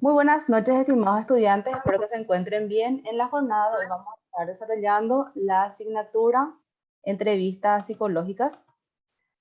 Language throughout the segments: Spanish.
Muy buenas noches, estimados estudiantes. Espero que se encuentren bien. En la jornada de hoy vamos a estar desarrollando la asignatura Entrevistas Psicológicas.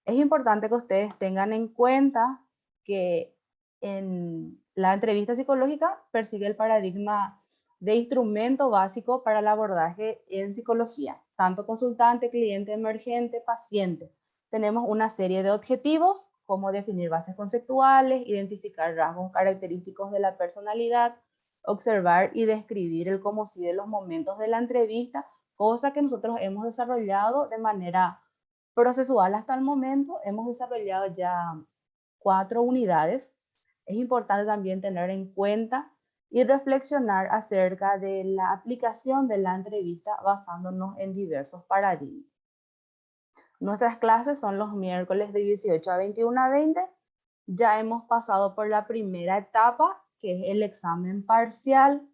Es importante que ustedes tengan en cuenta que en la entrevista psicológica persigue el paradigma de instrumento básico para el abordaje en psicología, tanto consultante, cliente, emergente, paciente. Tenemos una serie de objetivos, como definir bases conceptuales, identificar rasgos característicos de la personalidad, observar y describir el cómo sí de los momentos de la entrevista, cosa que nosotros hemos desarrollado de manera procesual hasta el momento. Hemos desarrollado ya 4 unidades. Es importante también tener en cuenta y reflexionar acerca de la aplicación de la entrevista basándonos en diversos paradigmas. Nuestras clases son los miércoles de 18 a 21:20. Ya hemos pasado por la primera etapa, que es el examen parcial.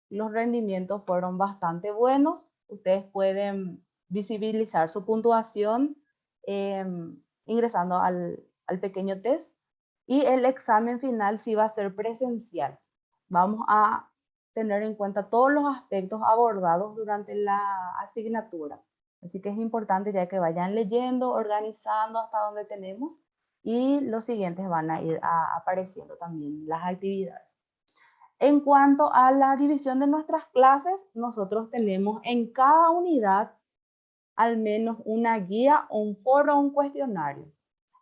Los rendimientos fueron bastante buenos. Ustedes pueden visibilizar su puntuación ingresando al pequeño test. Y el examen final sí va a ser presencial. Vamos a tener en cuenta todos los aspectos abordados durante la asignatura. Así que es importante ya que vayan leyendo, organizando hasta donde tenemos, y los siguientes van a ir apareciendo también las actividades. En cuanto a la división de nuestras clases, nosotros tenemos en cada unidad al menos una guía, un foro o un cuestionario.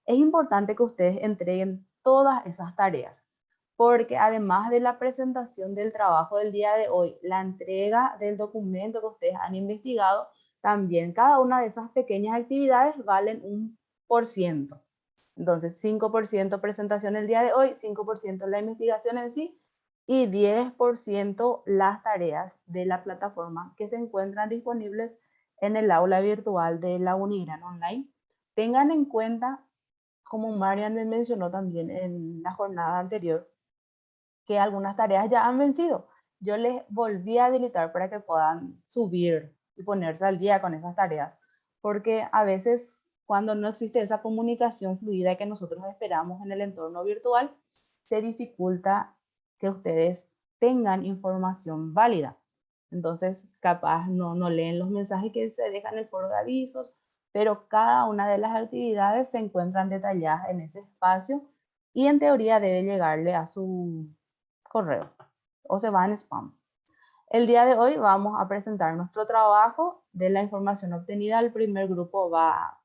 Es importante que ustedes entreguen todas esas tareas, porque además de la presentación del trabajo del día de hoy, la entrega del documento que ustedes han investigado, también cada una de esas pequeñas actividades valen un por ciento. Entonces, 5% presentación el día de hoy, 5% la investigación en sí y 10% las tareas de la plataforma que se encuentran disponibles en el aula virtual de la Unigran Online. Tengan en cuenta, como Marian me mencionó también en la jornada anterior, que algunas tareas ya han vencido. Yo les volví a habilitar para que puedan subir y ponerse al día con esas tareas, porque a veces cuando no existe esa comunicación fluida que nosotros esperamos en el entorno virtual, se dificulta que ustedes tengan información válida. Entonces, capaz no leen los mensajes que se dejan en el foro de avisos, pero cada una de las actividades se encuentran detalladas en ese espacio y en teoría debe llegarle a su correo o se va en spam. El día de hoy vamos a presentar nuestro trabajo. De la información obtenida, el primer grupo va a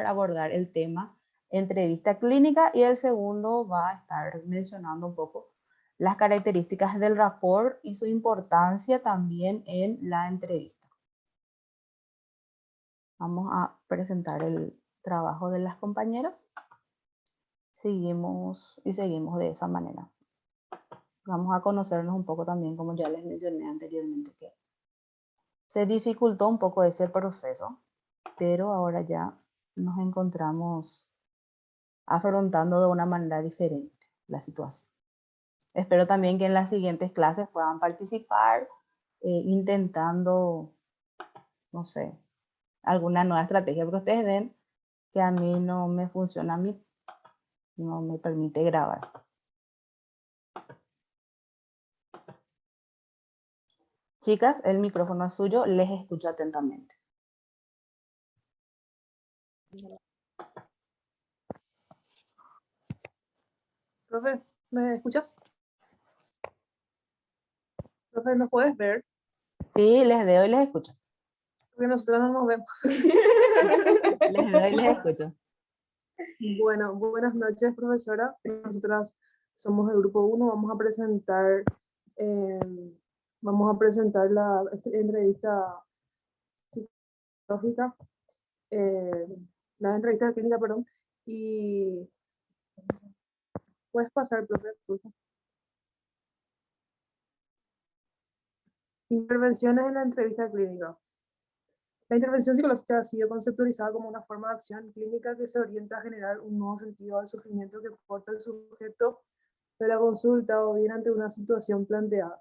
abordar el tema entrevista clínica y el segundo va a estar mencionando un poco las características del rapport y su importancia también en la entrevista. Vamos a presentar el trabajo de las compañeras. Seguimos de esa manera. Vamos a conocernos un poco también, como ya les mencioné anteriormente, que se dificultó un poco ese proceso, pero ahora ya nos encontramos afrontando de una manera diferente la situación. Espero también que en las siguientes clases puedan participar intentando, no sé, alguna nueva estrategia, porque ustedes ven que a mí no me funciona, no me permite grabar. Chicas, el micrófono es suyo, les escucho atentamente. Profe, ¿me escuchas? Profe, ¿nos puedes ver? Sí, les veo y les escucho. Porque nosotros no nos vemos. Les veo y les escucho. Bueno, buenas noches, profesora. Nosotras somos el grupo 1. Eh, vamos a presentar la entrevista psicológica, eh, la entrevista clínica, perdón. Y puedes pasar, profe, por favor. Intervenciones en la entrevista clínica. La intervención psicológica ha sido conceptualizada como una forma de acción clínica que se orienta a generar un nuevo sentido al sufrimiento que porta el sujeto de la consulta o bien ante una situación planteada.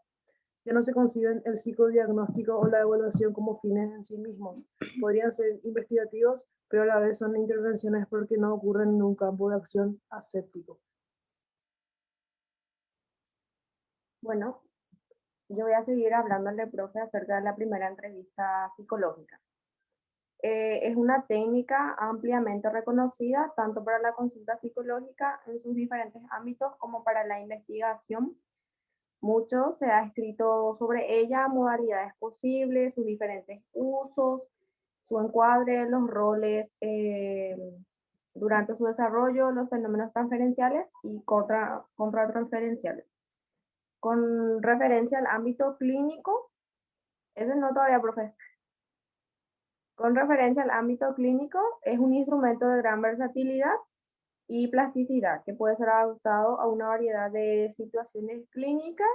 Ya no se conciben el psicodiagnóstico o la evaluación como fines en sí mismos. Podrían ser investigativos, pero a la vez son intervenciones porque no ocurren en un campo de acción aséptico. Bueno, yo voy a seguir hablándole, profe, acerca de la primera entrevista psicológica. Es una técnica ampliamente reconocida tanto para la consulta psicológica en sus diferentes ámbitos como para la investigación. Mucho se ha escrito sobre ella, modalidades posibles, sus diferentes usos, su encuadre, los roles durante su desarrollo, los fenómenos transferenciales y contratransferenciales. Con referencia al ámbito clínico, ese no todavía, profe. Con referencia al ámbito clínico, es un instrumento de gran versatilidad y plasticidad que puede ser adaptado a una variedad de situaciones clínicas.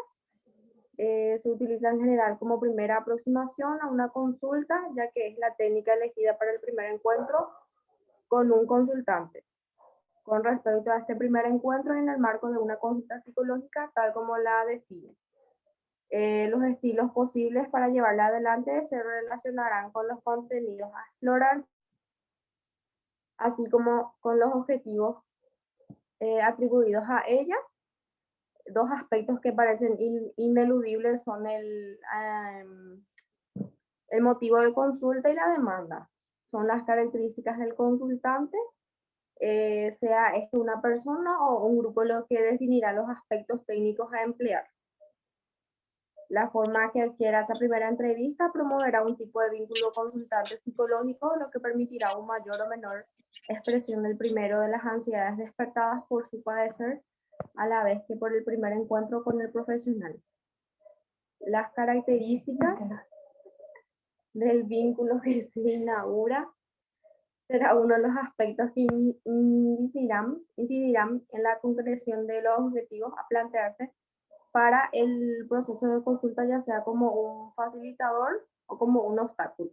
Se utiliza en general como primera aproximación a una consulta, ya que es la técnica elegida para el primer encuentro con un consultante. Con respecto a este primer encuentro en el marco de una consulta psicológica, tal como la define. Los estilos posibles para llevarla adelante se relacionarán con los contenidos a explorar, así como con los objetivos atribuidos a ella. Dos aspectos que parecen ineludibles son el motivo de consulta y la demanda. Son las características del consultante, sea esto una persona o un grupo lo que definirá los aspectos técnicos a emplear. La forma que adquiera esa primera entrevista promoverá un tipo de vínculo consultante psicológico, lo que permitirá un mayor o menor expresión del primero de las ansiedades despertadas por su padecer, a la vez que por el primer encuentro con el profesional. Las características del vínculo que se inaugura será uno de los aspectos que incidirán en la concreción de los objetivos a plantearse para el proceso de consulta, ya sea como un facilitador o como un obstáculo.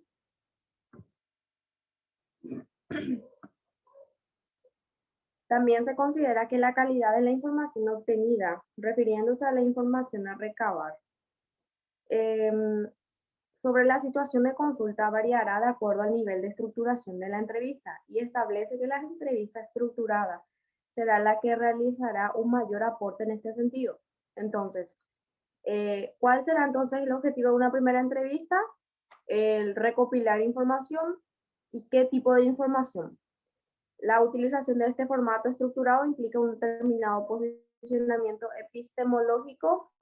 También se considera que la calidad de la información obtenida, refiriéndose a la información a recabar, sobre la situación de consulta variará de acuerdo al nivel de estructuración de la entrevista y establece que la entrevista estructurada será la que realizará un mayor aporte en este sentido. Entonces, ¿cuál será entonces el objetivo de una primera entrevista? El recopilar información. ¿Y qué tipo de información? La utilización de este formato estructurado implica un determinado posicionamiento epistemológico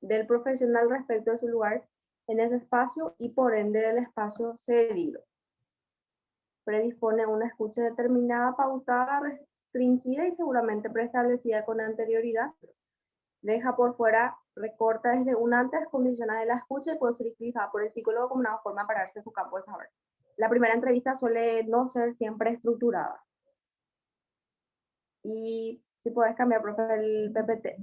del profesional respecto de su lugar en ese espacio y por ende del espacio cedido. Predispone una escucha determinada, pautada, restringida y seguramente preestablecida con anterioridad. Deja por fuera, recorta desde un antes, condiciona la escucha y puede ser utilizada por el psicólogo como una forma de pararse en su campo de saber. La primera entrevista suele no ser siempre estructurada. Y si puedes cambiar, profe, el PPT.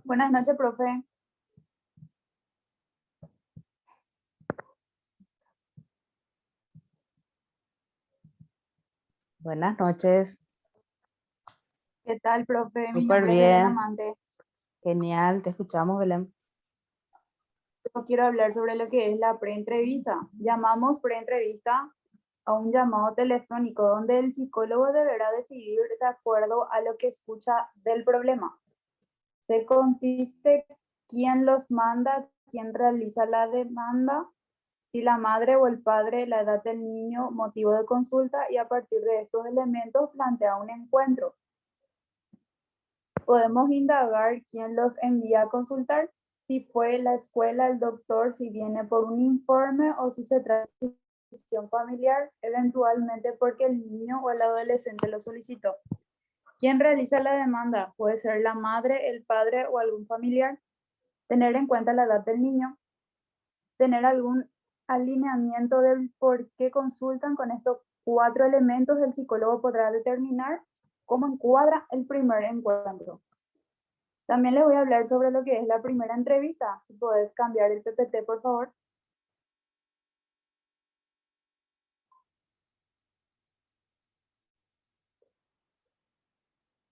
Buenas noches, profe. Buenas noches. ¿Qué tal, profe? Mi Súper nombre es Belén bien. Amante. Genial, te escuchamos, Belén. Yo quiero hablar sobre lo que es la preentrevista. Llamamos preentrevista a un llamado telefónico donde el psicólogo deberá decidir de acuerdo a lo que escucha del problema. Se consiste quién los manda, quién realiza la demanda, si la madre o el padre, la edad del niño, motivo de consulta, y a partir de estos elementos plantea un encuentro. Podemos indagar quién los envía a consultar, si fue la escuela, el doctor, si viene por un informe o si se trata de cuestión familiar, eventualmente porque el niño o el adolescente lo solicitó. ¿Quién realiza la demanda? Puede ser la madre, el padre o algún familiar. Tener en cuenta la edad del niño. Tener algún alineamiento del por qué consultan. Con estos 4 elementos el psicólogo podrá determinar cómo encuadra el primer encuentro. También les voy a hablar sobre lo que es la primera entrevista. Si puedes cambiar el PPT, por favor.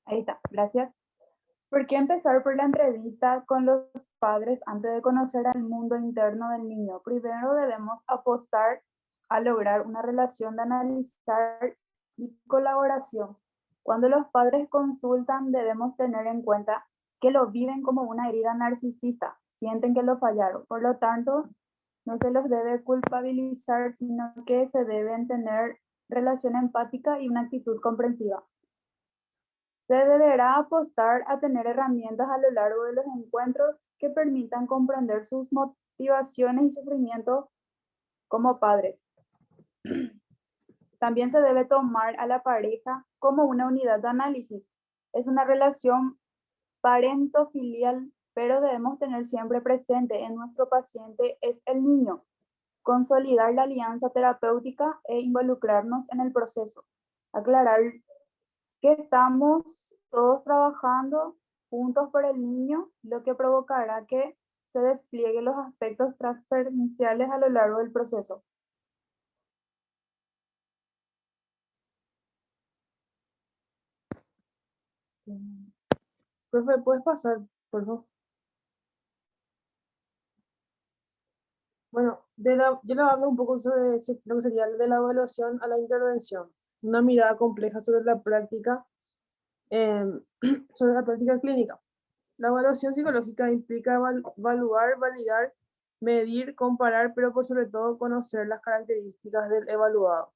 Ahí está, gracias. ¿Por qué empezar por la entrevista con los padres antes de conocer al mundo interno del niño? Primero debemos apostar a lograr una relación de analizar y colaboración. Cuando los padres consultan, debemos tener en cuenta que lo viven como una herida narcisista, sienten que lo fallaron. Por lo tanto, no se los debe culpabilizar, sino que se deben tener relación empática y una actitud comprensiva. Se deberá apostar a tener herramientas a lo largo de los encuentros que permitan comprender sus motivaciones y sufrimientos como padres. También se debe tomar a la pareja como una unidad de análisis. Es una relación parentofilial, pero debemos tener siempre presente en nuestro paciente es el niño, consolidar la alianza terapéutica e involucrarnos en el proceso. Aclarar que estamos todos trabajando juntos por el niño, lo que provocará que se desplieguen los aspectos transferenciales a lo largo del proceso. Profe, ¿puedes pasar, por favor? Bueno, yo le hablo un poco sobre lo que sería de la evaluación a la intervención. Una mirada compleja sobre la práctica, sobre la práctica clínica. La evaluación psicológica implica evaluar, validar, medir, comparar, pero por sobre todo conocer las características del evaluado.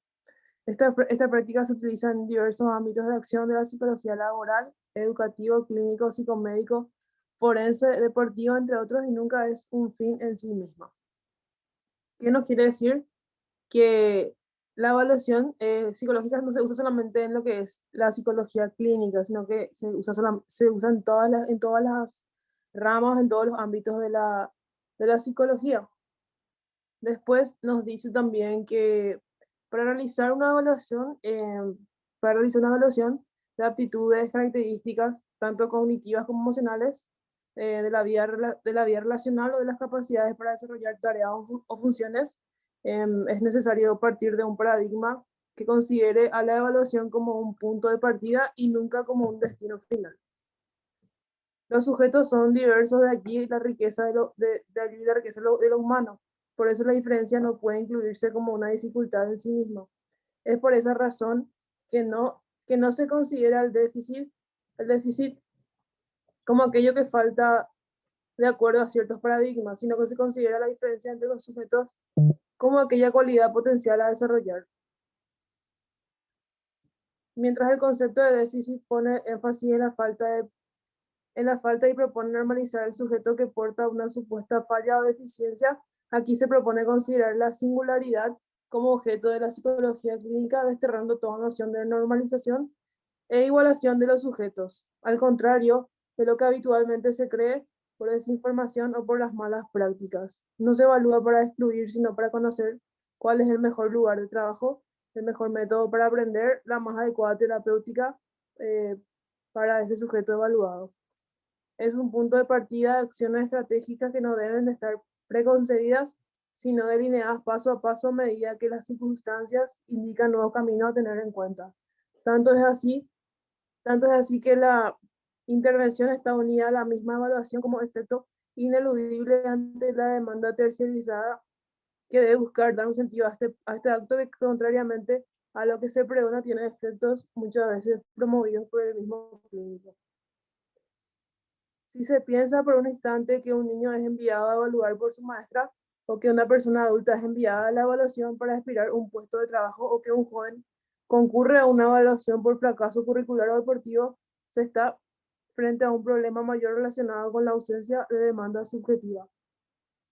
Esta práctica se utiliza en diversos ámbitos de acción de la psicología laboral, educativo, clínico, psicomédico, forense, deportivo, entre otros, y nunca es un fin en sí misma. ¿Qué nos quiere decir? Que la evaluación psicológica no se usa solamente en lo que es la psicología clínica, sino que se usa en todas las ramas, en todos los ámbitos de la psicología. Después nos dice también que para realizar una evaluación, de aptitudes, características, tanto cognitivas como emocionales, de la vida relacional o de las capacidades para desarrollar tareas o funciones, es necesario partir de un paradigma que considere a la evaluación como un punto de partida y nunca como un destino final. Los sujetos son diversos, de allí la riqueza de lo humano. Por eso la diferencia no puede incluirse como una dificultad en sí misma. Es por esa razón que no se considera el déficit como aquello que falta de acuerdo a ciertos paradigmas, sino que se considera la diferencia entre los sujetos como aquella cualidad potencial a desarrollar. Mientras el concepto de déficit pone énfasis en la falta y propone normalizar el sujeto que porta una supuesta falla o deficiencia, aquí se propone considerar la singularidad como objeto de la psicología clínica, desterrando toda noción de normalización e igualación de los sujetos, al contrario de lo que habitualmente se cree por desinformación o por las malas prácticas. No se evalúa para excluir, sino para conocer cuál es el mejor lugar de trabajo, el mejor método para aprender, la más adecuada terapéutica para ese sujeto evaluado. Es un punto de partida de acciones estratégicas que no deben de estar preconcebidas, sino delineadas paso a paso a medida que las circunstancias indican nuevos caminos a tener en cuenta. Tanto es así que la intervención está unida a la misma evaluación como efecto ineludible ante la demanda terciarizada que debe buscar dar un sentido a este acto que, contrariamente a lo que se pregona, tiene efectos muchas veces promovidos por el mismo clínico. Si se piensa por un instante que un niño es enviado a evaluar por su maestra, o que una persona adulta es enviada a la evaluación para aspirar a un puesto de trabajo, o que un joven concurre a una evaluación por fracaso curricular o deportivo, se está frente a un problema mayor relacionado con la ausencia de demanda subjetiva.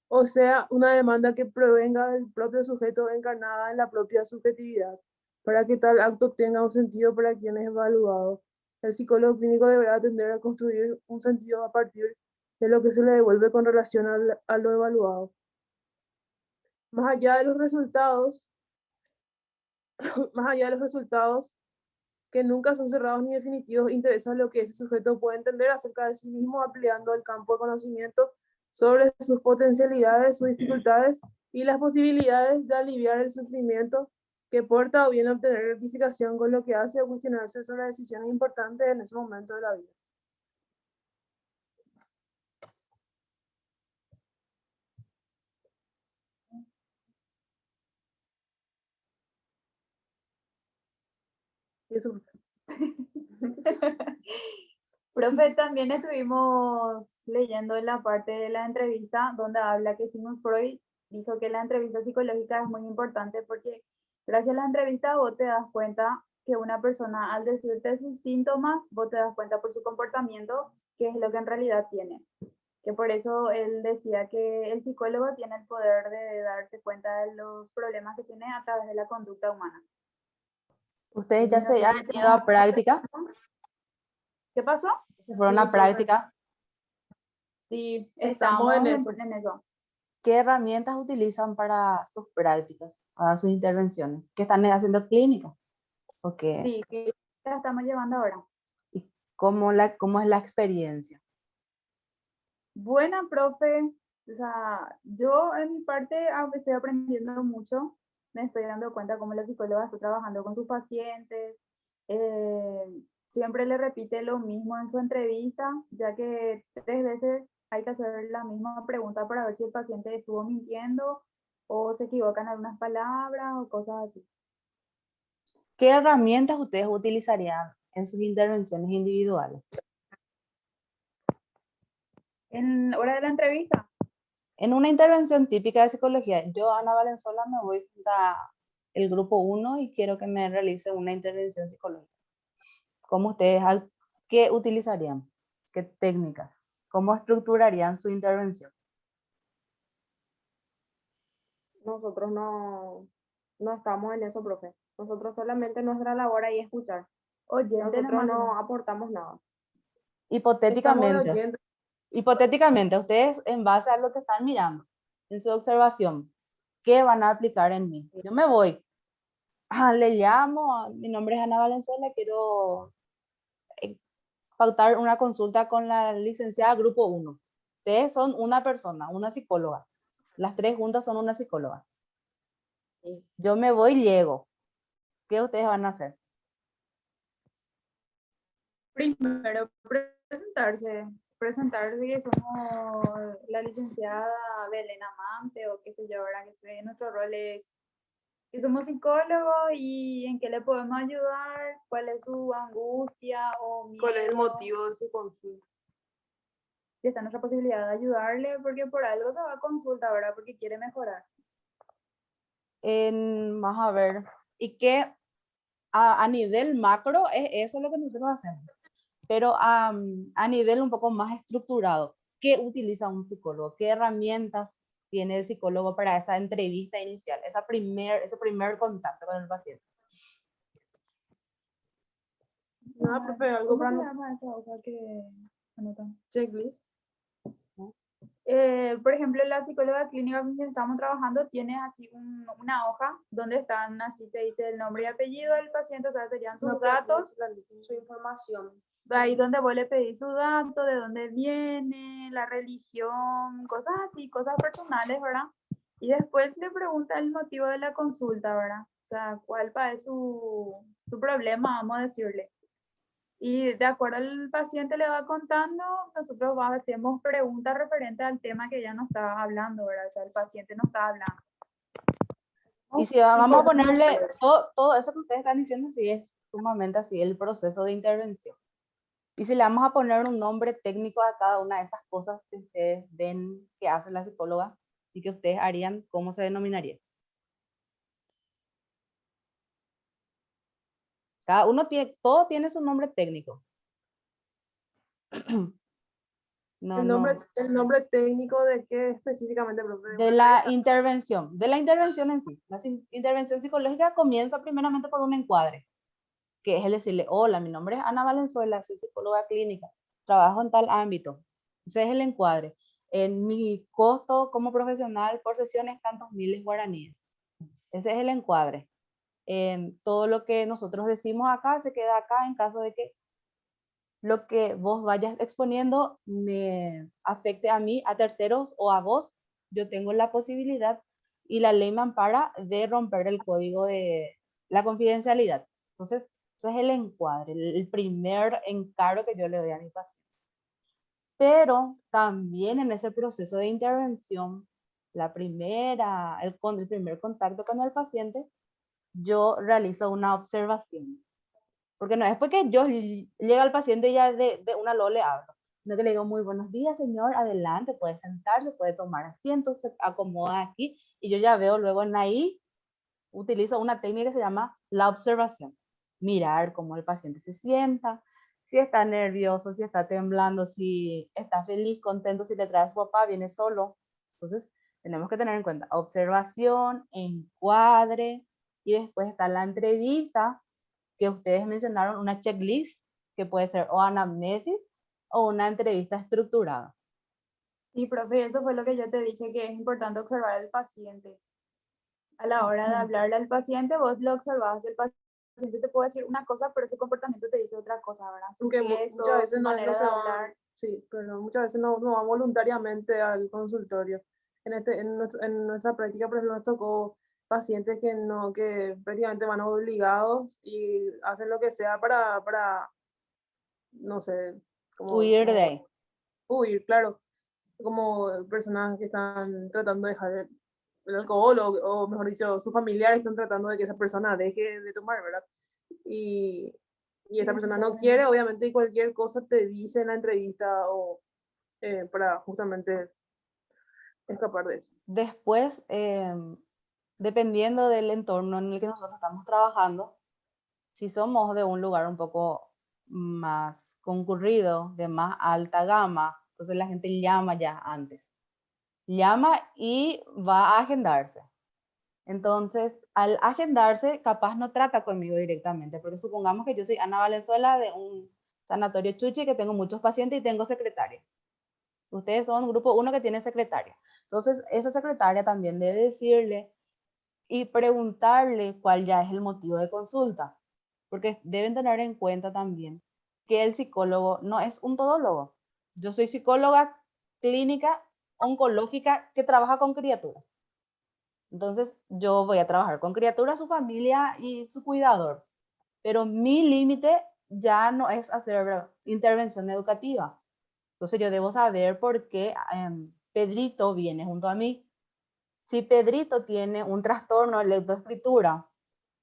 O sea, una demanda que provenga del propio sujeto encarnada en la propia subjetividad, para que tal acto tenga un sentido para quien es evaluado. El psicólogo clínico deberá tender a construir un sentido a partir de lo que se le devuelve con relación a lo evaluado. Más allá de los resultados, más allá de los resultados que nunca son cerrados ni definitivos, interesa lo que ese sujeto puede entender acerca de sí mismo, ampliando el campo de conocimiento sobre sus potencialidades, sus dificultades y las posibilidades de aliviar el sufrimiento que porta, o bien obtener rectificación con lo que hace, o cuestionarse sobre decisiones importantes en ese momento de la vida. Y eso, Profe, también estuvimos leyendo en la parte de la entrevista donde habla que Sigmund Freud dijo que la entrevista psicológica es muy importante porque gracias a la entrevista vos te das cuenta que una persona al decirte sus síntomas, vos te das cuenta por su comportamiento qué es lo que en realidad tiene. Que por eso él decía que el psicólogo tiene el poder de darse cuenta de los problemas que tiene a través de la conducta humana. ¿Ustedes Y ya no se sé han si ido tenés- a práctica? ¿Qué pasó? ¿Se fueron Sí, a profe. práctica? Sí, Estamos en eso. en eso. ¿Qué herramientas utilizan para sus prácticas, para sus intervenciones? ¿Qué están haciendo clínica? ¿O qué? Sí, que la estamos llevando ahora. ¿Y cómo es la experiencia? Buena, profe. O sea, yo en mi parte, aunque estoy aprendiendo mucho, me estoy dando cuenta cómo la psicóloga está trabajando con sus pacientes. Siempre le repite lo mismo en su entrevista, ya que 3 veces hay que hacer la misma pregunta para ver si el paciente estuvo mintiendo o se equivoca en algunas palabras o cosas así. ¿Qué herramientas ustedes utilizarían en sus intervenciones individuales? En hora de la entrevista, En una intervención típica de psicología, yo, Ana Valenzuela, me voy a el grupo 1 y quiero que me realice una intervención psicológica. ¿Cómo ustedes, qué utilizarían? ¿Qué técnicas? ¿Cómo estructurarían su intervención? Nosotros no estamos en eso, profe. Nosotros solamente nuestra labor ahí es escuchar. oyente Nosotros nomás. no aportamos nada. Estamos de Hipotéticamente, oyente. hipotéticamente, ustedes en base a lo que están mirando, en su observación, ¿qué van a aplicar en mí? Yo me voy. Le llamo, mi nombre es Ana Valenzuela, quiero pautar una consulta con la licenciada Grupo 1. Ustedes son una persona, una psicóloga. Las tres juntas son una psicóloga. Yo me voy y llego. ¿Qué ustedes van a hacer? Primero, presentarse que somos la licenciada Belén Amante o qué sé yo, ahora que sé, nuestro rol es que somos psicólogos y en qué le podemos ayudar, cuál es su angustia o miedo, ¿Cuál es el motivo de su consulta? si está nuestra posibilidad de ayudarle, porque por algo se va a consulta, ¿verdad? Porque quiere mejorar. Vamos a ver. ¿Y qué a nivel macro es eso lo que nosotros hacemos? Pero a nivel un poco más estructurado, ¿qué utiliza un psicólogo? ¿Qué herramientas tiene el psicólogo para esa entrevista inicial, ese primer contacto con el paciente? Nada, profe, algo ¿Cómo para se no- llama esa hoja que anotan? checklist. Por ejemplo, la psicóloga clínica con quien estamos trabajando tiene así una hoja donde están así, te dice el nombre y apellido del paciente, o sea, serían sus datos, Su información. ahí donde vos le pedís su dato, de dónde viene, la religión, cosas así, cosas personales, ¿verdad? Y después le pregunta el motivo de la consulta, ¿verdad? O sea, cuál es su problema, vamos a decirle. Y de acuerdo al paciente le va contando, nosotros hacemos preguntas referentes al tema que ella nos está hablando, ¿verdad? O sea, el paciente nos está hablando. Y si vamos a ponerle todo eso que ustedes están diciendo, sí es sumamente así el proceso de intervención. Y si le vamos a poner un nombre técnico a cada una de esas cosas que ustedes ven que hace la psicóloga y que ustedes harían, ¿cómo se denominaría? Cada uno todo tiene su nombre técnico. No, El nombre técnico de qué específicamente, profe. de la intervención en sí. La intervención psicológica comienza primeramente por un encuadre, que es el decirle, hola, mi nombre es Ana Valenzuela, soy psicóloga clínica, trabajo en tal ámbito. Ese es el encuadre. En mi costo como profesional por sesión es tantos miles guaraníes. Ese es el encuadre. En todo lo que nosotros decimos acá se queda acá en caso de que lo que vos vayas exponiendo me afecte a mí, a terceros o a vos. Yo tengo la posibilidad y la ley me ampara de romper el código de la confidencialidad. Entonces, ese es el encuadre, el primer encargo que yo le doy a mi paciente. Pero también en ese proceso de intervención, el primer contacto con el paciente, yo realizo una observación. Porque no es porque yo llega al paciente y ya de una lo le hablo, sino que le digo, muy buenos días, señor, adelante, puede sentarse, puede tomar asiento, se acomoda aquí, y yo ya veo luego en ahí, utilizo una técnica que se llama la observación. Mirar cómo el paciente se sienta, si está nervioso, si está temblando, si está feliz, contento, si le trae a su papá, viene solo. Entonces, tenemos que tener en cuenta observación, encuadre, y después está la entrevista, que ustedes mencionaron, una checklist, que puede ser o anamnesis o una entrevista estructurada. Sí, profe, eso fue lo que yo te dije, que es importante observar al paciente. A la hora de hablarle al paciente, vos lo observas, el paciente te puede decir una cosa, pero su comportamiento te dice otra cosa, ¿verdad? Su Porque gesto, muchas veces su manera de hablar. sí, pero muchas veces no van voluntariamente al consultorio. En nuestra práctica, por ejemplo, nos tocó pacientes que prácticamente van obligados y hacen lo que sea para no sé, Huir de ahí. huir, claro, como personas que están tratando de dejar el alcohol o mejor dicho, sus familiares están tratando de que esa persona deje de tomar, ¿verdad? Y, y esta persona no quiere, obviamente, y cualquier cosa te dice en la entrevista o para justamente escapar de eso. Después, dependiendo del entorno en el que nosotros estamos trabajando, si somos de un lugar un poco más concurrido, de más alta gama, entonces la gente llama ya antes. Llama y va a agendarse. Entonces, al agendarse, capaz no trata conmigo directamente, porque supongamos que yo soy Ana Valenzuela de un sanatorio Chuchi, que tengo muchos pacientes y tengo secretaria. Ustedes son grupo 1 que tiene secretaria. Entonces, esa secretaria también debe decirle y preguntarle cuál ya es el motivo de consulta, porque deben tener en cuenta también que el psicólogo no es un todólogo. Yo soy psicóloga clínica oncológica que trabaja con criaturas. Entonces, yo voy a trabajar con criaturas, su familia y su cuidador, pero mi límite ya no es hacer intervención educativa. Entonces, yo debo saber por qué Pedrito viene junto a mí. Si Pedrito tiene un trastorno de lectoescritura,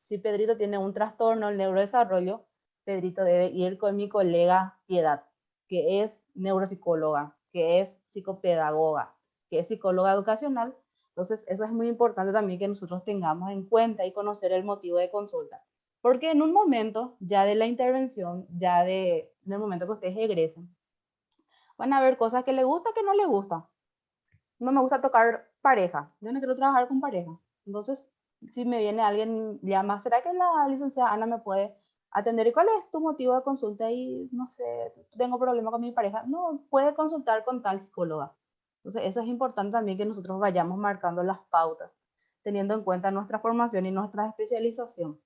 si Pedrito tiene un trastorno del neurodesarrollo, Pedrito debe ir con mi colega Piedad, que es neuropsicóloga, que es psicopedagoga, que es psicóloga educacional. Entonces, eso es muy importante también que nosotros tengamos en cuenta y conocer el motivo de consulta. Porque en un momento ya de la intervención, ya en el momento que ustedes egresen, van a ver cosas que les gusta, que no les gusta. No me gusta tocar pareja, yo no quiero trabajar con pareja. Entonces, si me viene alguien, llama, ¿será que la licenciada Ana me puede atender? ¿Y cuál es tu motivo de consulta? Y no sé, tengo problema con mi pareja. No, puede consultar con tal psicóloga. Entonces, eso es importante también que nosotros vayamos marcando las pautas, teniendo en cuenta nuestra formación y nuestra especialización.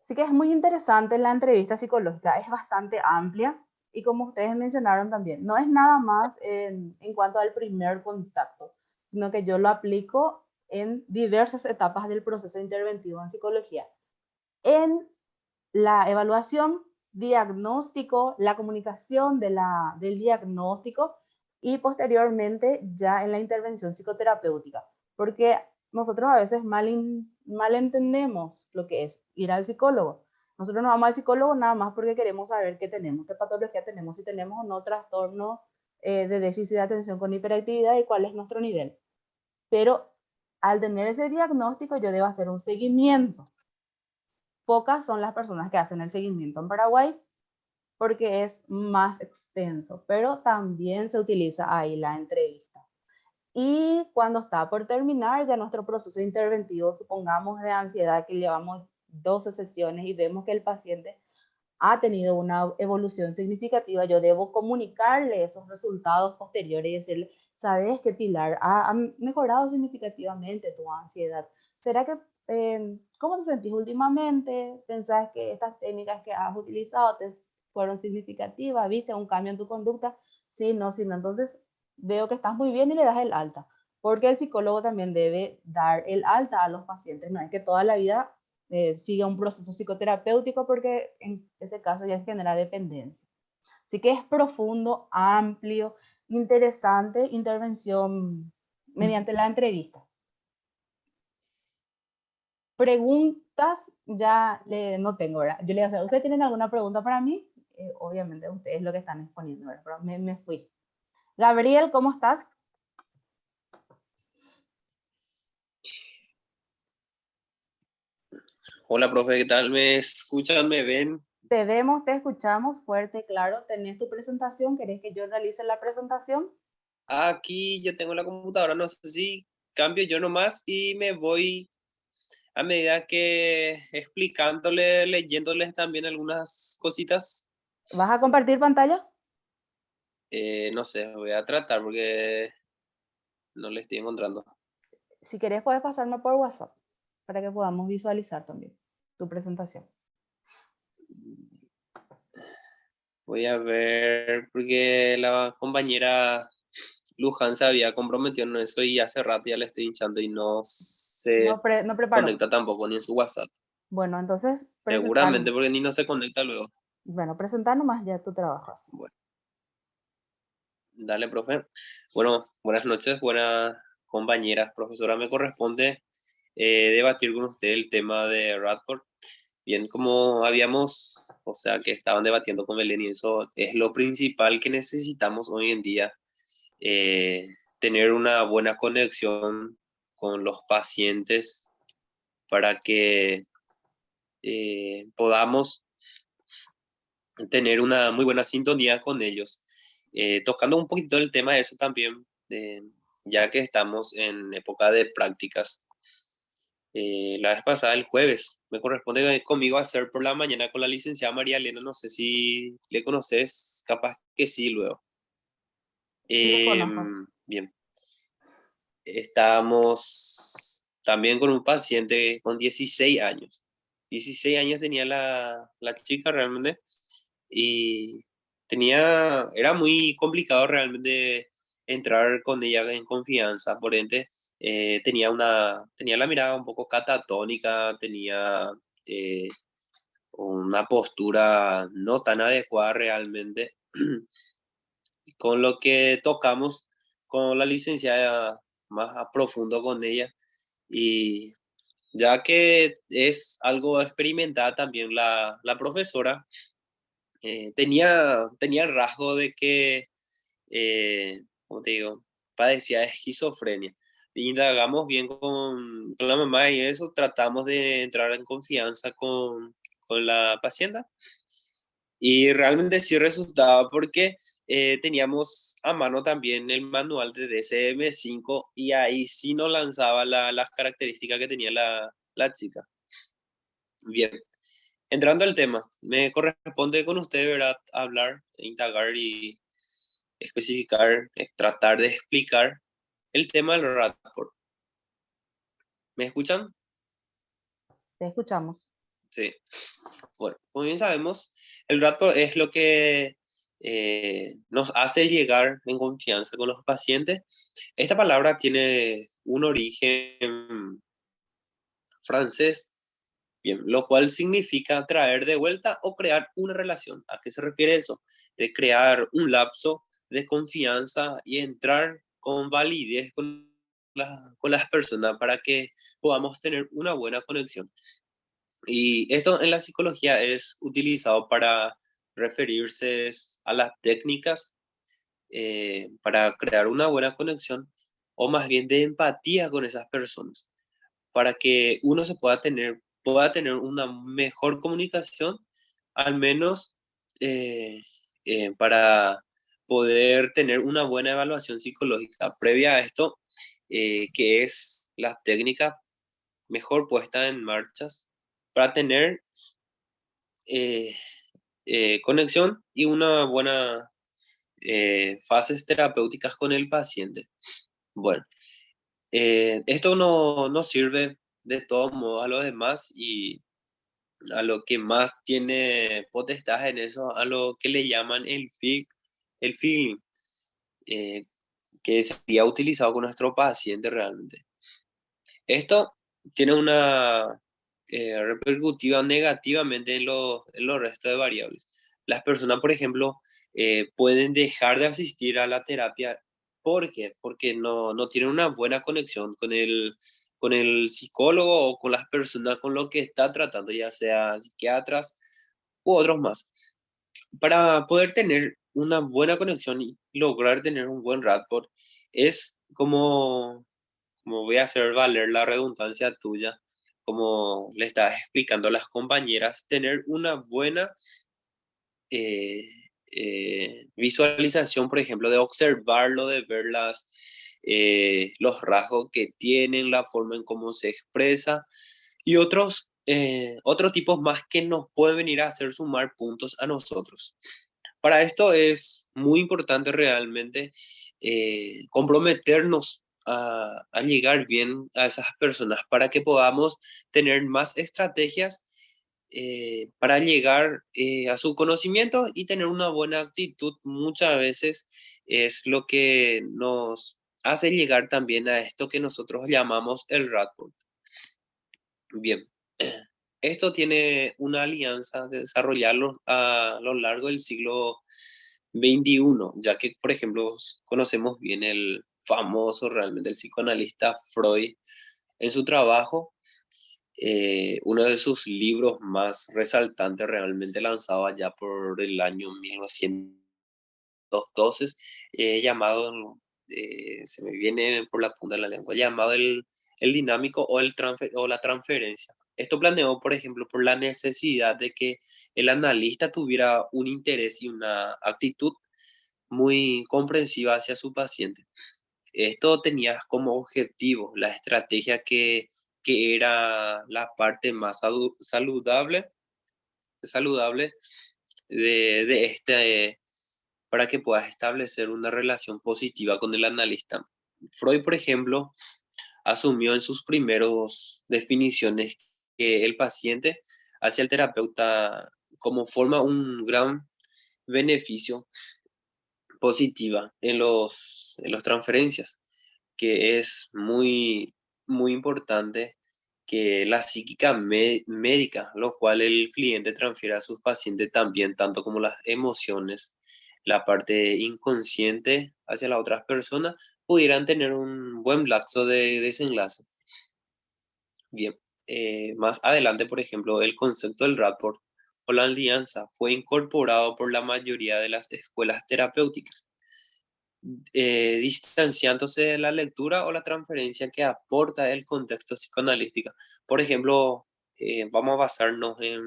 Así que es muy interesante la entrevista psicológica, es bastante amplia y como ustedes mencionaron también, no es nada más en cuanto al primer contacto, sino que yo lo aplico en diversas etapas del proceso interventivo en psicología. En la evaluación, diagnóstico, la comunicación del diagnóstico y posteriormente ya en la intervención psicoterapéutica, porque nosotros a veces mal entendemos lo que es ir al psicólogo. Nosotros no vamos al psicólogo nada más porque queremos saber qué tenemos, qué patología tenemos, si tenemos o no trastorno de déficit de atención con hiperactividad y cuál es nuestro nivel. Pero al tener ese diagnóstico yo debo hacer un seguimiento. Pocas son las personas que hacen el seguimiento en Paraguay porque es más extenso, pero también se utiliza ahí la entrevista. Y cuando está por terminar ya nuestro proceso interventivo, supongamos de ansiedad que llevamos 12 sesiones y vemos que el paciente ha tenido una evolución significativa, yo debo comunicarle esos resultados posteriores y decirle, ¿sabes qué, Pilar? Ha mejorado significativamente tu ansiedad. ¿Será que, cómo te sentís últimamente? ¿Pensás que estas técnicas que has utilizado te fueron significativas? ¿Viste un cambio en tu conducta? Sí, no, sí, no. Entonces veo que estás muy bien y le das el alta. Porque el psicólogo también debe dar el alta a los pacientes. No es que toda la vida siga un proceso psicoterapéutico porque en ese caso ya genera dependencia. Así que es profundo, amplio, interesante intervención mediante la entrevista. Preguntas ya no tengo, ¿verdad? Yo le voy a hacer, ¿ustedes tienen alguna pregunta para mí? Obviamente ustedes lo que están exponiendo, ¿verdad? Pero me fui. Gabriel, ¿cómo estás? Hola, profe, ¿qué tal? ¿Me escuchan? ¿Me ven? Te vemos, te escuchamos fuerte, claro. ¿Tenés tu presentación? ¿Querés que yo realice la presentación? Aquí yo tengo la computadora, no sé si cambio yo nomás y me voy a medida que explicándole, leyéndoles también algunas cositas. ¿Vas a compartir pantalla? No sé, voy a tratar porque no le estoy encontrando. Si querés, puedes pasarme por WhatsApp para que podamos visualizar también tu presentación. Voy a ver porque la compañera Luján se había comprometido en eso y hace rato ya le estoy hinchando y no se No preparó. conecta tampoco ni en su WhatsApp. Bueno, entonces, Seguramente porque ni no se conecta luego. Bueno, presentar nomás ya tu trabajo. Así. Bueno, dale, profe. Bueno, buenas noches, buenas compañeras, profesora. Me corresponde debatir con usted el tema de Radford. Bien, como habíamos, o sea, que estaban debatiendo con Belén y eso es lo principal que necesitamos hoy en día, eh, tener una buena conexión con los pacientes para que podamos tener una muy buena sintonía con ellos. Tocando un poquito el tema de eso también, ya que estamos en época de prácticas. La vez pasada, el jueves, me corresponde conmigo hacer por la mañana con la licenciada María Elena, no sé si le conoces, capaz que sí luego. Sí, le conozco. Bien, estábamos también con un paciente con 16 años. 16 años tenía la chica realmente y era muy complicado realmente entrar con ella en confianza, por ende tenía la mirada un poco catatónica, tenía eh, una postura no tan adecuada realmente, con lo que tocamos con la licenciada más a profundo con ella y ya que es algo experimentada también la profesora, tenía el rasgo de que, ¿cómo te digo? Padecía de esquizofrenia. Indagamos bien con la mamá y eso, tratamos de entrar en confianza con la paciente y realmente sí resultaba porque teníamos a mano también el manual de DSM-5 y ahí sí nos lanzaba las características que tenía la chica. Bien, entrando al tema, me corresponde con usted, ¿verdad? Hablar, indagar y especificar, tratar de explicar el tema del rapport. ¿Me escuchan? Te escuchamos. Sí. Bueno, como bien sabemos, el rapport es lo que nos hace llegar en confianza con los pacientes. Esta palabra tiene un origen francés, bien, lo cual significa traer de vuelta o crear una relación. ¿A qué se refiere eso? De crear un lapso de confianza y entrar con validez con las personas para que podamos tener una buena conexión. Y esto en la psicología es utilizado para referirse a las técnicas para crear una buena conexión o más bien de empatía con esas personas, para que uno pueda tener una mejor comunicación, al menos para poder tener una buena evaluación psicológica. Previa a esto, que es las técnicas mejor puestas en marcha para tener eh, conexión y una buena fases terapéuticas con el paciente. Bueno, esto no sirve de todos modos a los demás y a lo que más tiene potestad en eso, a lo que le llaman el feeling, eh, que sería utilizado con nuestro paciente realmente. Esto tiene una repercutiva negativamente en los restos de variables. Las personas, por ejemplo, pueden dejar de asistir a la terapia. ¿Por qué? Porque no tienen una buena conexión con el psicólogo o con las personas con lo que está tratando, ya sea psiquiatras u otros más. Para poder tener una buena conexión y lograr tener un buen rapport, es como voy a hacer valer la redundancia tuya, como le estás explicando a las compañeras, tener una buena eh, visualización, por ejemplo, de observarlo, de ver los rasgos que tienen, la forma en cómo se expresa y otros tipos más que nos pueden venir a hacer sumar puntos a nosotros. Para esto es muy importante realmente comprometernos a llegar bien a esas personas para que podamos tener más estrategias para llegar a su conocimiento y tener una buena actitud. Muchas veces es lo que nos hace llegar también a esto que nosotros llamamos el rapport. Bien, esto tiene una alianza de desarrollarlo a lo largo del siglo XXI, ya que, por ejemplo, conocemos bien el famoso, realmente el psicoanalista Freud en su trabajo, uno de sus libros más resaltantes realmente lanzado allá por el año 1912, llamado, se me viene por la punta de la lengua, llamado el dinámico o la transferencia. Esto planeó, por ejemplo, por la necesidad de que el analista tuviera un interés y una actitud muy comprensiva hacia su paciente. Esto tenía como objetivo la estrategia que era la parte más saludable de este, para que puedas establecer una relación positiva con el analista. Freud, por ejemplo, asumió en sus primeros definiciones que el paciente hacia el terapeuta como forma un gran beneficio positiva en los transferencias, que es muy importante que la psíquica médica, lo cual el cliente transfiere a sus pacientes también, tanto como las emociones, la parte inconsciente hacia las otras personas, pudieran tener un buen lapso de desenlace. Bien, más adelante, por ejemplo, el concepto del rapport o la alianza fue incorporado por la mayoría de las escuelas terapéuticas, distanciándose de la lectura o la transferencia que aporta el contexto psicoanalítico. Por ejemplo, vamos a basarnos en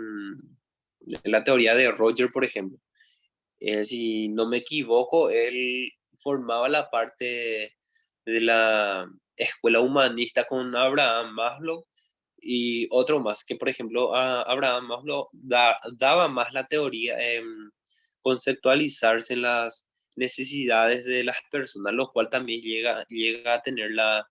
la teoría de Roger, por ejemplo. Si no me equivoco, él formaba la parte de la escuela humanista con Abraham Maslow y otro más, que por ejemplo Abraham Maslow daba más la teoría en conceptualizarse en las necesidades de las personas, lo cual también llega a tener las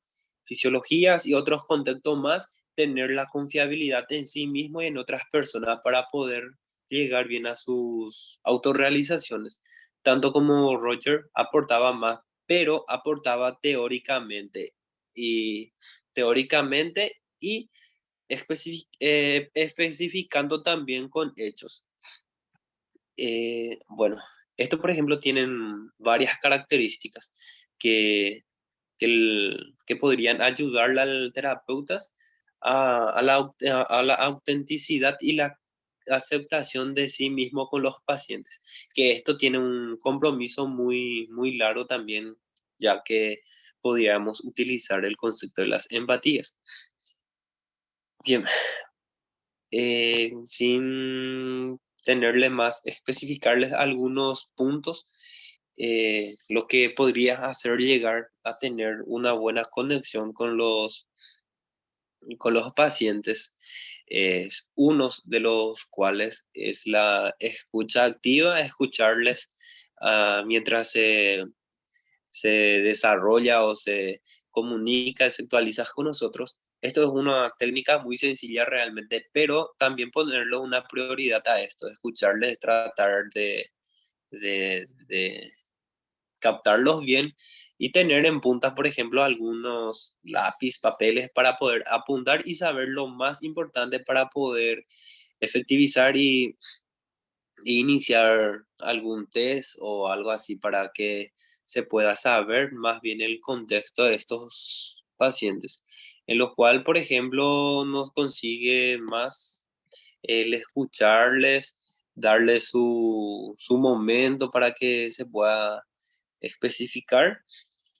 fisiologías y otros contextos más, tener la confiabilidad en sí mismo y en otras personas para poder llegar bien a sus autorrealizaciones. Tanto como Roger aportaba más, pero aportaba y teóricamente y especificando también con hechos. Bueno, esto por ejemplo tienen varias características que, que podrían ayudarle al terapeuta a la autenticidad y la aceptación de sí mismo con los pacientes, que esto tiene un compromiso muy largo también, ya que podríamos utilizar el concepto de las empatías. Bien, sin tenerle más, especificarles algunos puntos, lo que podría hacer llegar a tener una buena conexión con los pacientes es unos de los cuales es la escucha activa, escucharles mientras se desarrolla o se comunica, se actualiza con nosotros. Esto es una técnica muy sencilla realmente, pero también ponerle una prioridad a esto, escucharles, tratar de captarlos bien y tener en punta, por ejemplo, algunos lápiz, papeles para poder apuntar y saber lo más importante para poder efectivizar y iniciar algún test o algo así para que se pueda saber más bien el contexto de estos pacientes. en los cuales, por ejemplo, nos consigue más el escucharles, darles su momento para que se pueda especificar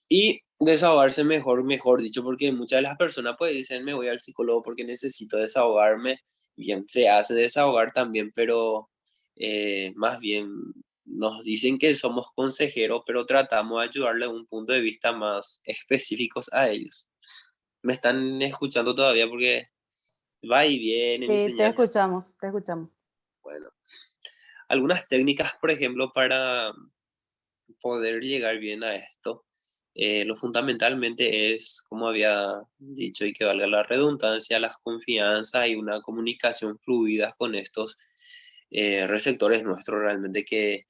y desahogarse mejor dicho, porque muchas de las personas pues dicen, me voy al psicólogo porque necesito desahogarme. Bien, se hace desahogar también, pero más bien nos dicen que somos consejeros, pero tratamos de ayudarle de un punto de vista más específicos a ellos. ¿Me están escuchando todavía? Porque va y viene mi Sí, te señal. escuchamos, te escuchamos. Bueno, algunas técnicas, por ejemplo, para poder llegar bien a esto, lo fundamentalmente es, como había dicho y que valga la redundancia, la confianza y una comunicación fluida con estos receptores nuestros realmente que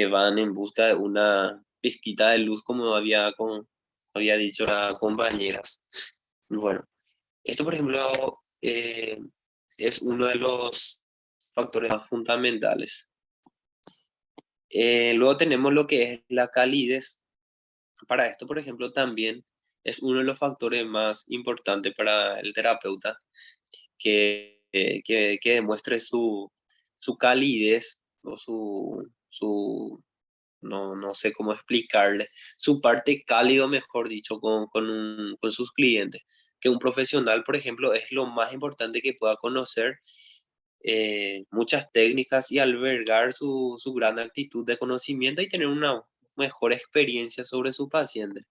van en busca de una pizquita de luz, como había dicho las compañeras. Bueno, esto, por ejemplo, es uno de los factores más fundamentales. Luego tenemos lo que es la calidez. Para esto, por ejemplo, también es uno de los factores más importantes para el terapeuta que demuestre su calidez o no sé cómo explicarle, su parte cálido, mejor dicho, con sus clientes. Que un profesional, por ejemplo, es lo más importante que pueda conocer muchas técnicas y albergar su gran actitud de conocimiento y tener una mejor experiencia sobre su paciente.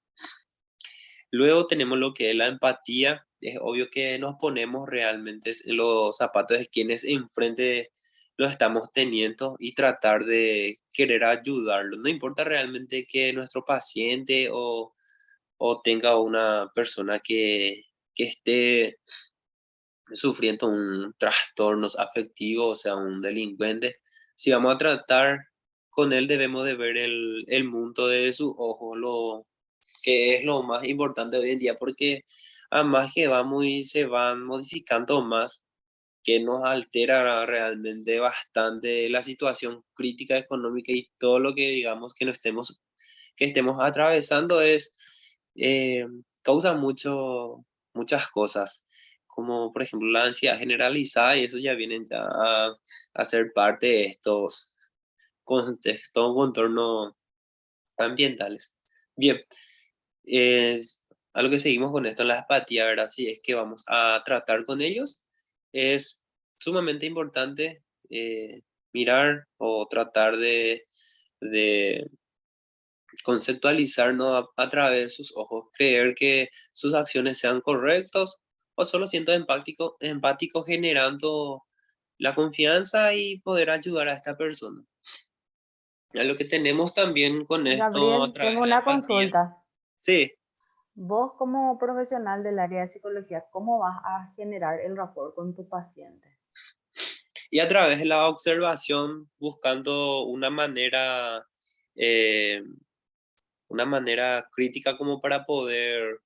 Luego tenemos lo que es la empatía. Es obvio que nos ponemos realmente en los zapatos de quienes enfrente los estamos teniendo y tratar de querer ayudarlos. No importa realmente que nuestro paciente o tenga una persona que esté sufriendo un trastorno afectivo, o sea, un delincuente. Si vamos a tratar con él, debemos de ver el mundo de sus ojos, lo que es lo más importante hoy en día, porque además que se van modificando más, que nos altera realmente bastante la situación crítica económica y todo lo que digamos que estemos atravesando eh, causa muchas cosas, como por ejemplo la ansiedad generalizada y eso ya vienen ya a ser parte de estos contextos, contornos ambientales. Bien, es algo que seguimos con esto en la empatía, ¿verdad? Si es que vamos a tratar con ellos, es sumamente importante mirar o tratar de conceptualizarnos a través de sus ojos, creer que sus acciones sean correctas o solo siendo empático generando la confianza y poder ayudar a esta persona. Ya lo que tenemos también con esto a Gabriel, través tengo de la una empatía. consulta. Sí, Vos como profesional del área de psicología, ¿cómo vas a generar el rapport con tu paciente? y a través de la observación buscando eh, una manera crítica como para poder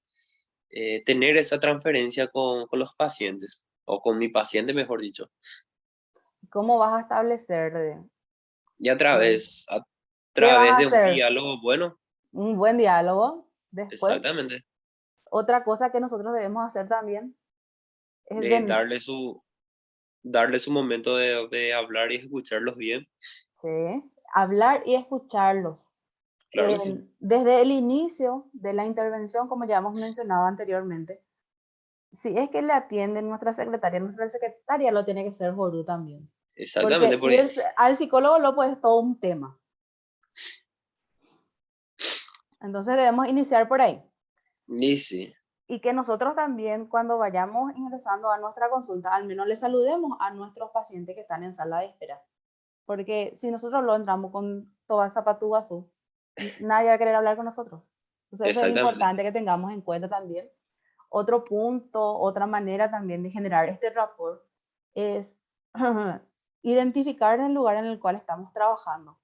tener esa transferencia con los pacientes, o con mi paciente, mejor dicho. ¿Cómo vas a establecer Y a eh, qué vas través a de un hacer? diálogo bueno, Un buen diálogo. Después, exactamente, otra cosa que nosotros debemos hacer también es de darle su momento de hablar y escucharlos bien. sí, hablar y escucharlos. Claro que sí, Desde el inicio de la intervención, como ya hemos mencionado anteriormente, si es que le atienden nuestra secretaria lo tiene que ser Jorú también. exactamente, Porque por ahí. al psicólogo lo pues es todo un tema. Entonces debemos iniciar por ahí. Y sí, Y que nosotros también cuando vayamos ingresando a nuestra consulta, al menos le saludemos a nuestros pacientes que están en sala de espera. Porque si nosotros lo entramos con toda esa patúa azul, nadie va a querer hablar con nosotros. Entonces eso es exactamente. importante que tengamos en cuenta también. Otro punto, otra manera también de generar este rapport es identificar el lugar en el cual estamos trabajando.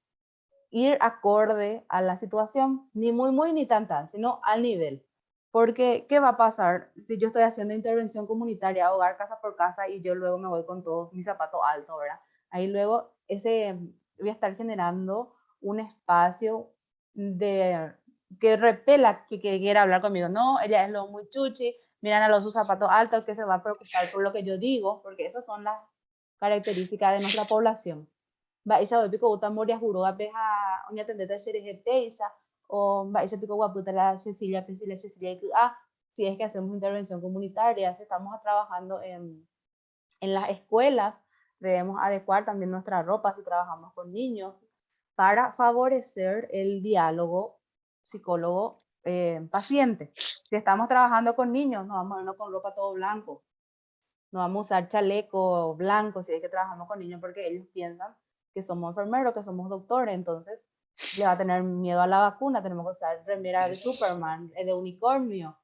Ir acorde a la situación, ni muy ni tan, sino al nivel. Porque, ¿qué va a pasar si yo estoy haciendo intervención comunitaria, hogar, casa por casa, y yo luego me voy con todos mis zapatos altos, ¿verdad? Ahí luego voy a estar generando un espacio que repela que quiera hablar conmigo. No, ella es lo muy chuchi, miran a los sus zapatos altos, que se va a preocupar por lo que yo digo, porque esas son las características de nuestra población. Baisa hoy pico gusta moria juro a peja oña tendeta serie peisa o baisa pico guaputa la Cecilia que si es que hacemos intervención comunitaria, si estamos trabajando en las escuelas, debemos adecuar también nuestra ropa si trabajamos con niños para favorecer el diálogo psicólogo-paciente. Si estamos trabajando con niños, no vamos a irnos con ropa todo blanco, no vamos a usar chaleco blanco si es que trabajamos con niños porque ellos piensan que somos enfermeros, que somos doctores, entonces le va a tener miedo a la vacuna, tenemos que usar remera de Superman, de unicornio.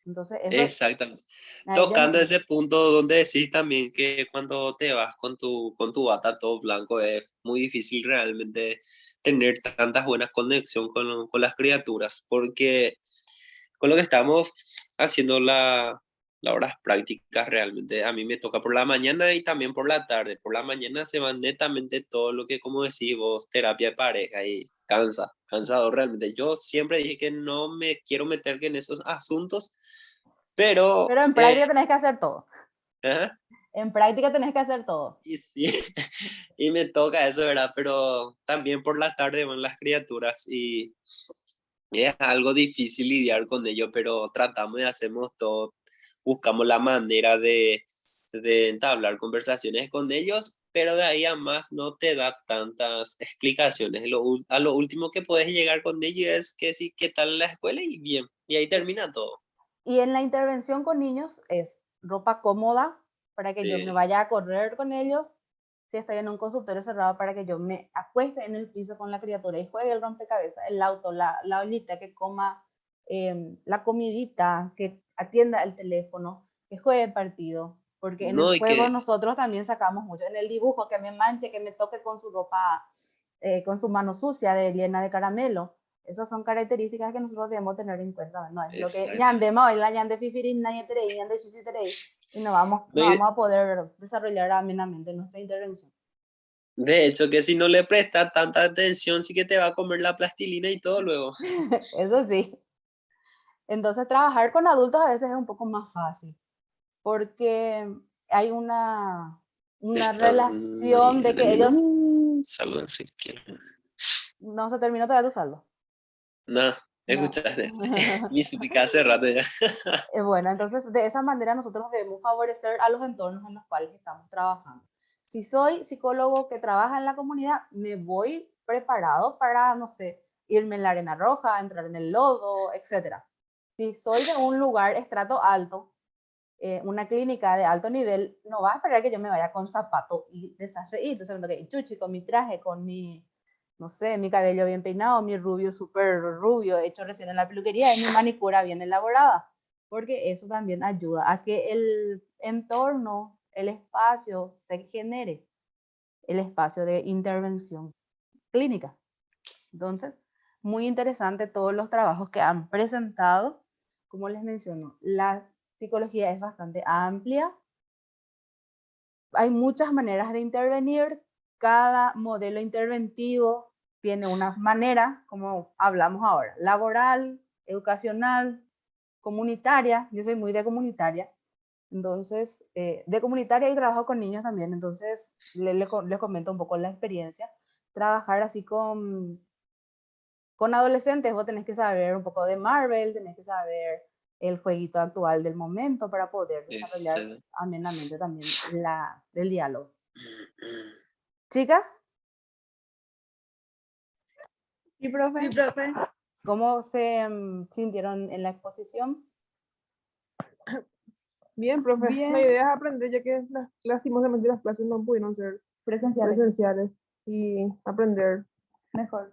Entonces, eso Exactamente. a ellos Tocando les... ese punto donde decís también que cuando te vas con tu bata todo blanco es muy difícil realmente tener tantas buenas conexión con las criaturas, porque con lo que estamos haciendo las horas prácticas realmente, a mí me toca por la mañana y también por la tarde. Por la mañana se va netamente todo lo que, como decís vos, terapia de pareja y cansador realmente. Yo siempre dije que no me quiero meter en esos asuntos, pero Pero en práctica tenés que hacer todo. ajá, En práctica tenés que hacer todo. y sí, y me toca eso, ¿verdad? Pero también por la tarde van las criaturas y es algo difícil lidiar con ello, pero tratamos y hacemos todo, buscamos la manera de entablar conversaciones con ellos, pero de ahí a más no te da tantas explicaciones. A lo último que puedes llegar con ellos es que sí, qué tal la escuela y bien, y ahí termina todo. Y en la intervención con niños es ropa cómoda para que yo me Sí, vaya a correr con ellos. Si estoy en un consultorio cerrado, para que yo me acueste en el piso con la criatura y juegue el rompecabezas, el auto, la ollita, que coma la comidita, que atienda el teléfono, que juegue el partido. Porque en el no, y juego que nosotros también sacamos mucho. En el dibujo, que me manche, que me toque con su ropa, con su mano sucia, llena de caramelo. Esas son características que nosotros debemos tener en cuenta. No es lo que exacto. ñandemos, la ñande fifirín, ñande chuchiterei, y no No, vamos a poder desarrollar amenamente nuestra intervención. de hecho, que si no le prestas tanta atención, sí que te va a comer la plastilina y todo luego. Eso sí. Entonces, trabajar con adultos a veces es un poco más fácil, porque hay una Están relación ahí de en el que ellos... menú. Saluden si quieren. No se terminó todavía tu saldo. No, No. escuchaste. Mi súplica hace rato ya. Bueno, entonces de esa manera nosotros debemos favorecer a los entornos en los cuales estamos trabajando. Si soy psicólogo que trabaja en la comunidad, me voy preparado para, no sé, irme en la arena roja, entrar en el lodo, etc. Si soy de un lugar estrato alto, una clínica de alto nivel, no va a esperar que yo me vaya con zapato y desastre. Y entonces me toque chuchi con mi traje, con mi, no sé, mi cabello bien peinado, mi rubio súper rubio, hecho recién en la peluquería y mi manicura bien elaborada. Porque eso también ayuda a que el entorno, el espacio se genere, el espacio de intervención clínica. Entonces, muy interesante todos los trabajos que han presentado. Como les menciono, la psicología es bastante amplia. Hay muchas maneras de intervenir. Cada modelo interventivo tiene una manera, como hablamos ahora, laboral, educacional, comunitaria. Yo soy muy de comunitaria. Entonces, de comunitaria y trabajo con niños también. Entonces, les comento un poco la experiencia. Trabajar así con adolescentes, vos tenés que saber un poco de Marvel, tenés que saber el jueguito actual del momento para poder desarrollar amenamente también el diálogo. Chicas, Sí, profe. Sí, profe. ¿cómo se sintieron en la exposición? Bien, profe. Bien. La idea es aprender, ya que lastimosamente las clases no pudieron ser presenciales y aprender, Mejor.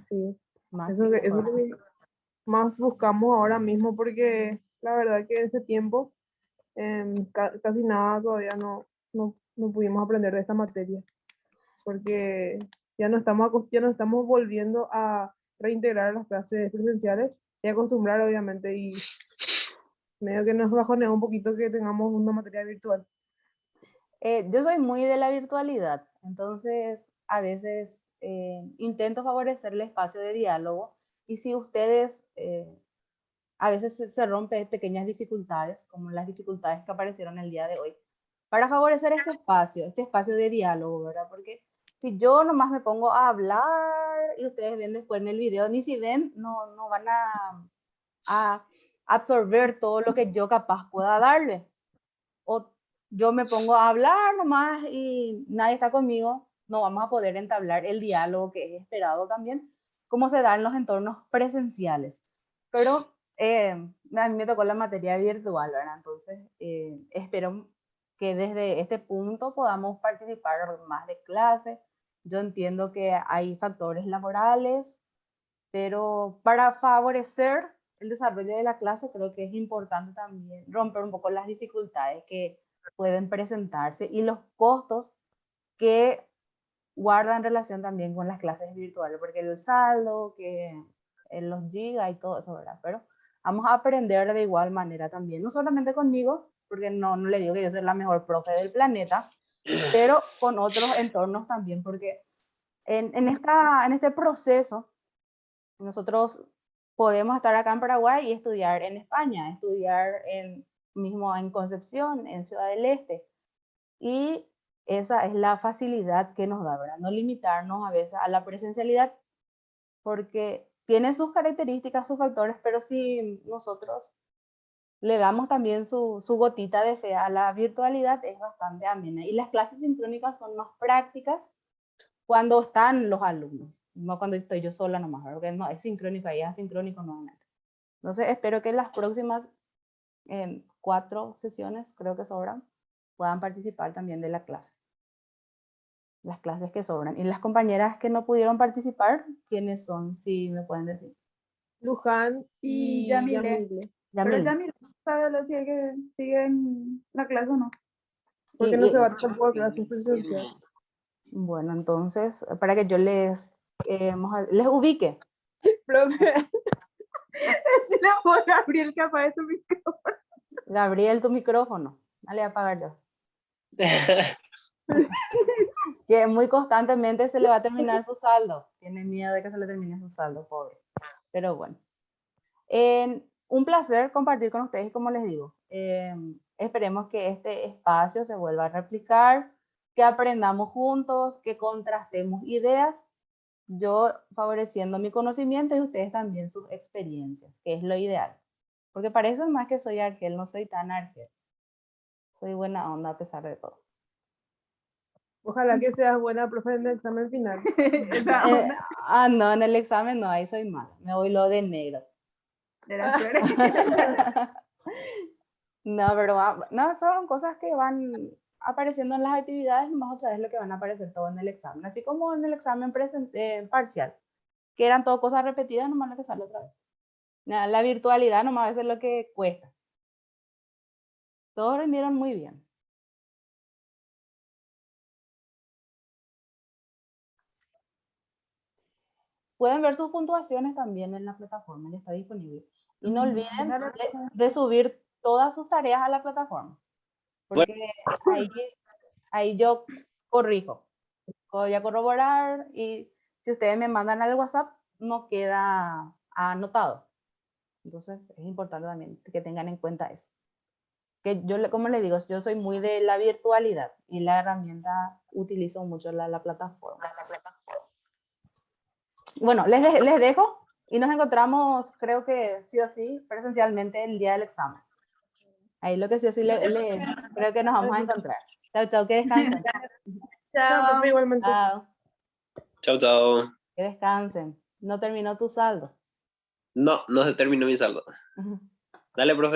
sí. Más Eso y es lo mejor. que más buscamos ahora mismo, porque la verdad que en ese tiempo casi nada todavía no pudimos aprender de esta materia, porque ya no estamos volviendo a reintegrar las clases presenciales y acostumbrar, obviamente, y medio que nos bajonea un poquito que tengamos una materia virtual. Yo soy muy de la virtualidad, entonces a veces intento favorecer el espacio de diálogo y si ustedes a veces se rompe pequeñas dificultades, como las dificultades que aparecieron el día de hoy, para favorecer este espacio de diálogo, ¿verdad? Porque si yo nomás me pongo a hablar y ustedes ven después en el video, ni si ven, no van a absorber todo lo que yo capaz pueda darle. O yo me pongo a hablar nomás y nadie está conmigo, no vamos a poder entablar el diálogo que es esperado también, como se da en los entornos presenciales. Pero a mí me tocó la materia virtual, ¿verdad? Entonces, espero que desde este punto podamos participar más de clase. Yo entiendo que hay factores laborales, pero para favorecer el desarrollo de la clase creo que es importante también romper un poco las dificultades que pueden presentarse y los costos que guardan relación también con las clases virtuales, porque el saldo, que en los gigas y todo eso, ¿verdad? Pero vamos a aprender de igual manera también, no solamente conmigo, porque no le digo que yo soy la mejor profe del planeta, pero con otros entornos también, porque en este proceso nosotros podemos estar acá en Paraguay y estudiar en España, estudiar mismo en Concepción, en Ciudad del Este. Y esa es la facilidad que nos da, ¿verdad? No limitarnos a veces a la presencialidad, porque tiene sus características, sus factores, pero si nosotros le damos también su gotita de fe a la virtualidad, es bastante amena. Y las clases sincrónicas son más prácticas cuando están los alumnos, no cuando estoy yo sola nomás, porque no, es sincrónico y es asincrónico nuevamente. Entonces espero que en las próximas 4 sesiones, creo que sobran, puedan participar también de la clase. Las clases que sobran. Y las compañeras que no pudieron participar, ¿quiénes son? Si me pueden decir. Luján Y y Yamile. Yamile. Pero Yamil. Yamile sabe si es que sigue en la clase o no. Porque no se va tampoco a clases presenciales. Bueno, entonces, para que yo les ubique. Profe, si la voy a abrir capaz de su micrófono. Gabriel, tu micrófono. Dale a apagar yo. Que muy constantemente se le va a terminar su saldo. Tiene miedo de que se le termine su saldo, pobre. Pero bueno. Un placer compartir con ustedes, como les digo. Esperemos que este espacio se vuelva a replicar, que aprendamos juntos, que contrastemos ideas, yo favoreciendo mi conocimiento y ustedes también sus experiencias, que es lo ideal. Porque parece más que soy Argel, no soy tan Argel. Soy buena onda a pesar de todo. Ojalá que seas buena profe en el examen final. No, en el examen no, ahí soy mala. Me voy lo de negro. De la suerte. No, pero no, son cosas que van apareciendo en las actividades y más otra vez lo que van a aparecer todo en el examen. Así como en el examen parcial, que eran todo cosas repetidas, nomás lo que sale otra vez. La virtualidad nomás a veces es lo que cuesta. Todos rindieron muy bien. Pueden ver sus puntuaciones también en la plataforma, ya está disponible. Y no olviden de subir todas sus tareas a la plataforma, porque ahí yo corrijo. Voy a corroborar y si ustedes me mandan al WhatsApp, no queda anotado. Entonces es importante también que tengan en cuenta eso. Que yo, como les digo, yo soy muy de la virtualidad y la herramienta utilizo mucho la plataforma. Bueno, les dejo y nos encontramos, creo que sí o sí, presencialmente el día del examen. Ahí lo que sí o sí creo que nos vamos a encontrar. Chao, chao, que descansen. Chao, profe, igualmente. Chao, Chao, chao. que descansen. No terminó tu saldo. No se terminó mi saldo. Dale, profe.